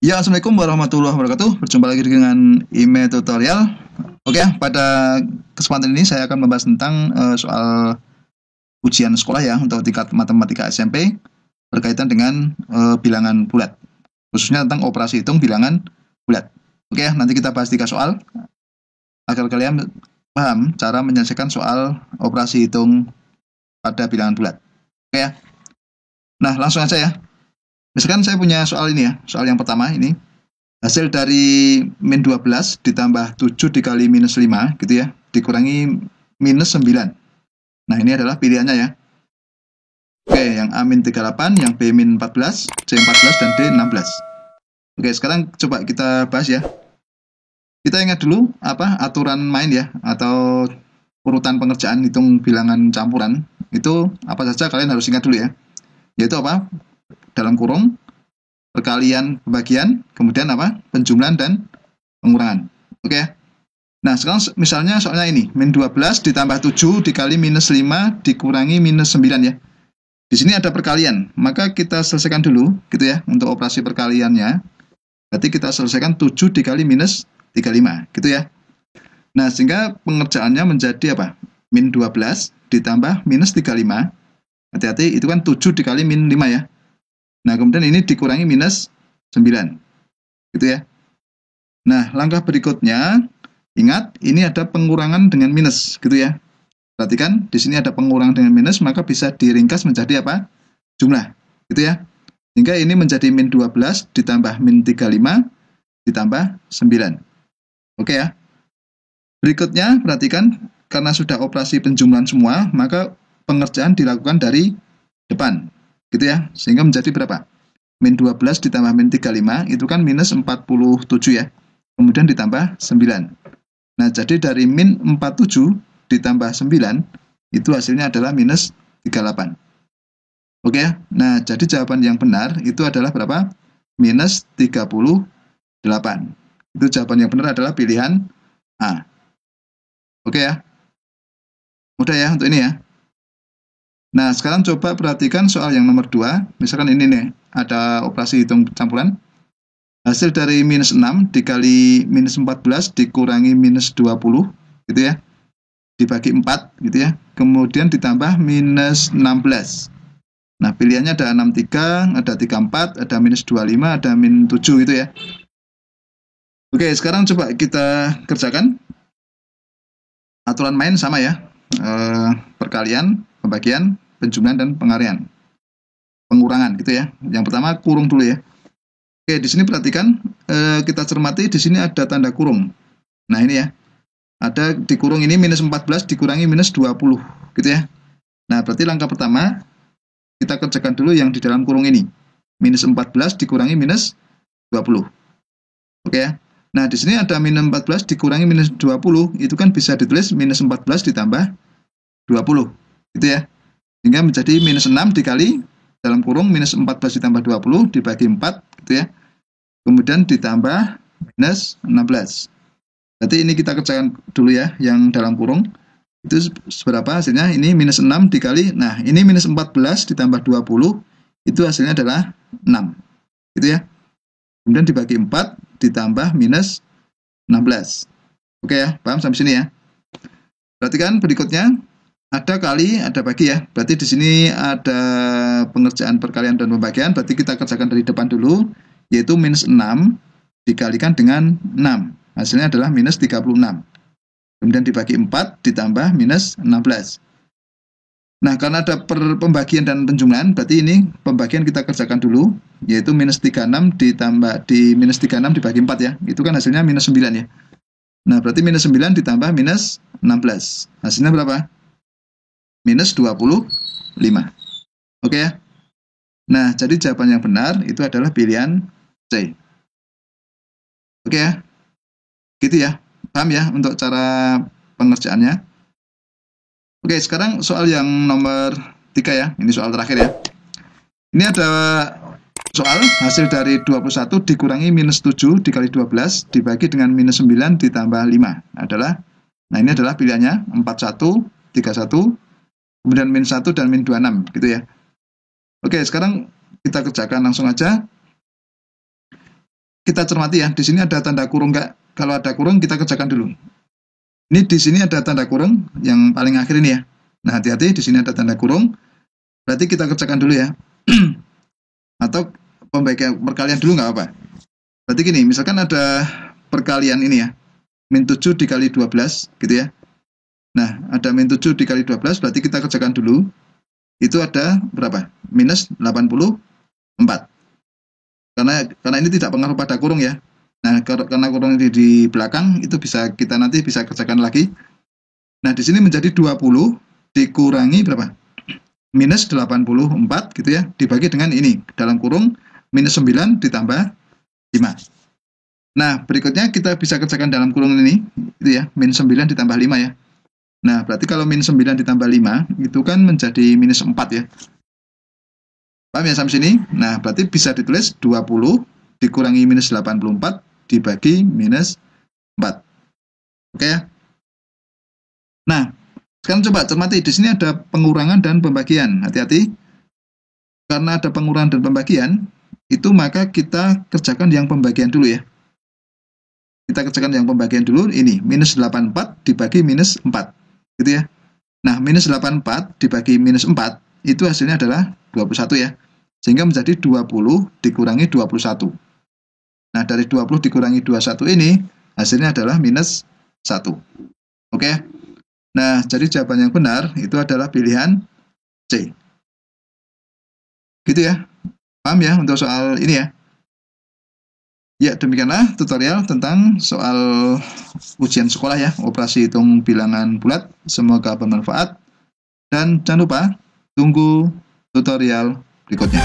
Ya, Assalamualaikum warahmatullahi wabarakatuh. Berjumpa lagi dengan IME Tutorial. Oke, pada kesempatan ini saya akan membahas tentang soal ujian sekolah ya untuk tingkat matematika SMP berkaitan dengan bilangan bulat, khususnya tentang operasi hitung bilangan bulat. Oke, nanti kita bahas 3 soal agar kalian paham cara menyelesaikan soal operasi hitung pada bilangan bulat. Oke ya. Nah, langsung aja ya. Misalkan saya punya soal ini ya, soal yang pertama ini. Hasil dari min 12 ditambah 7 dikali minus 5 gitu ya, dikurangi minus 9. Nah, ini adalah pilihannya ya. Oke, yang A min 38, yang B min 14, C 14, dan D 16. Oke, sekarang coba kita bahas ya. Kita ingat dulu apa aturan main ya, atau urutan pengerjaan hitung bilangan campuran. Itu apa saja kalian harus ingat dulu ya. Yaitu apa? Dalam kurung, perkalian pembagian, kemudian apa? Penjumlahan dan pengurangan. Oke. Nah, sekarang misalnya soalnya ini, min 12 ditambah 7 dikali minus 5 dikurangi minus 9 ya. Di sini ada perkalian, maka kita selesaikan dulu gitu ya untuk operasi perkaliannya. Berarti kita selesaikan 7 dikali minus 35 gitu ya. Nah, sehingga pengerjaannya menjadi apa? Min 12 ditambah minus 35. Hati-hati, itu kan 7 dikali min 5 ya. Nah, kemudian ini dikurangi minus 9. Gitu ya. Nah, langkah berikutnya, ingat, ini ada pengurangan dengan minus, gitu ya. Perhatikan, di sini ada pengurangan dengan minus, maka bisa diringkas menjadi apa? Jumlah, gitu ya. Hingga ini menjadi min 12 ditambah min 35 ditambah 9. Oke ya. Berikutnya, perhatikan, karena sudah operasi penjumlahan semua, maka pengerjaan dilakukan dari depan, gitu ya. Sehingga menjadi berapa? Min 12 ditambah min 35 itu kan minus 47 ya. Kemudian ditambah 9. Nah, jadi dari min 47 ditambah 9 itu hasilnya adalah minus 38. Oke ya. Nah, jadi jawaban yang benar itu adalah berapa? Minus 38. Itu jawaban yang benar adalah pilihan A. Oke ya. Mudah ya untuk ini ya. Nah, sekarang coba perhatikan soal yang nomor 2. Misalkan ini nih, ada operasi hitung campuran. Hasil dari minus 6 dikali minus 14 dikurangi minus 20, gitu ya. Dibagi 4, gitu ya. Kemudian ditambah minus 16. Nah, pilihannya ada 63, ada 34, ada minus 25, ada min 7, gitu ya. Oke, sekarang coba kita kerjakan. Aturan main sama ya. Perkalian, pembagian, penjumlahan, dan pengurangan, gitu ya. Yang pertama, kurung dulu ya. Oke, di sini perhatikan, kita cermati, di sini ada tanda kurung. Nah, ini ya. Ada di kurung ini minus 14 dikurangi minus 20, gitu ya. Nah, berarti langkah pertama, kita kerjakan dulu yang di dalam kurung ini. Minus 14 dikurangi minus 20. Oke ya. Nah, di sini ada minus 14 dikurangi minus 20, itu kan bisa ditulis minus 14 ditambah 20, gitu ya. Sehingga menjadi minus 6 dikali dalam kurung minus 14 ditambah 20 dibagi 4, gitu ya. Kemudian ditambah minus 16. Berarti ini kita kerjakan dulu ya, yang dalam kurung. Itu seberapa hasilnya? Ini minus 6 dikali, nah ini minus 14 ditambah 20, itu hasilnya adalah 6. Gitu ya. Kemudian dibagi 4, ditambah minus 16. Oke ya, paham sampai sini ya. Perhatikan berikutnya, ada kali, ada bagi ya. Berarti di sini ada pengerjaan perkalian dan pembagian, berarti kita kerjakan dari depan dulu, yaitu minus 6 dikalikan dengan 6. Hasilnya adalah minus 36. Kemudian dibagi 4, ditambah minus 16. Nah, karena ada pembagian dan penjumlahan, berarti ini pembagian kita kerjakan dulu, yaitu minus 36 ditambah di minus 36 dibagi 4 ya. Itu kan hasilnya minus 9 ya. Nah, berarti minus 9 ditambah minus 16. Hasilnya berapa? Minus 25. Oke ya. Nah, jadi jawaban yang benar itu adalah pilihan C. Oke ya. Gitu ya. Paham ya untuk cara pengerjaannya? Oke, sekarang soal yang nomor 3 ya. Ini soal terakhir ya. Ini ada soal hasil dari 21 dikurangi minus 7 dikali 12 dibagi dengan minus 9 ditambah 5 adalah, nah ini adalah pilihannya 41, 31, kemudian min 1 dan min 26 gitu ya. Oke, sekarang kita kerjakan langsung aja. kita cermati ya, di sini ada tanda kurung nggak? Kalau ada kurung kita kerjakan dulu. Ini di sini ada tanda kurung yang paling akhir ini ya. Nah, hati-hati, di sini ada tanda kurung. Berarti kita kerjakan dulu ya. Atau perkalian dulu nggak apa. Berarti gini, misalkan ada perkalian ini ya. Min 7 dikali 12 gitu ya. Nah, ada min 7 dikali 12, berarti kita kerjakan dulu. Itu ada berapa? Minus 84. Karena ini tidak pengaruh pada kurung ya. Nah, karena kurung ini di belakang, itu kita nanti bisa kerjakan lagi. Nah, di sini menjadi 20 dikurangi berapa? Minus 84 gitu ya, dibagi dengan ini. Dalam kurung, minus 9 ditambah 5. Nah, berikutnya kita bisa kerjakan dalam kurung ini, itu ya, min 9 ditambah 5 ya. Nah, berarti kalau min 9 ditambah 5, itu kan menjadi minus 4 ya. Paham ya sampai sini? Nah, berarti bisa ditulis 20 dikurangi minus 84 dibagi minus 4. Oke ya? Nah, sekarang coba cermati. Di sini ada pengurangan dan pembagian. Hati-hati. Karena ada pengurangan dan pembagian, itu maka kita kerjakan yang pembagian dulu ya. Kita kerjakan yang pembagian dulu. Ini, minus 84 dibagi minus 4. Gitu ya. Nah, minus 84 dibagi minus 4, itu hasilnya adalah 21 ya. Sehingga menjadi 20 dikurangi 21. Nah, dari 20 dikurangi 21 ini, hasilnya adalah minus 1. Oke. Nah, jadi jawaban yang benar itu adalah pilihan C. Gitu ya. Paham ya untuk soal ini ya? Ya, demikianlah tutorial tentang soal ujian sekolah ya, operasi hitung bilangan bulat. Semoga bermanfaat. Dan jangan lupa, tunggu tutorial berikutnya.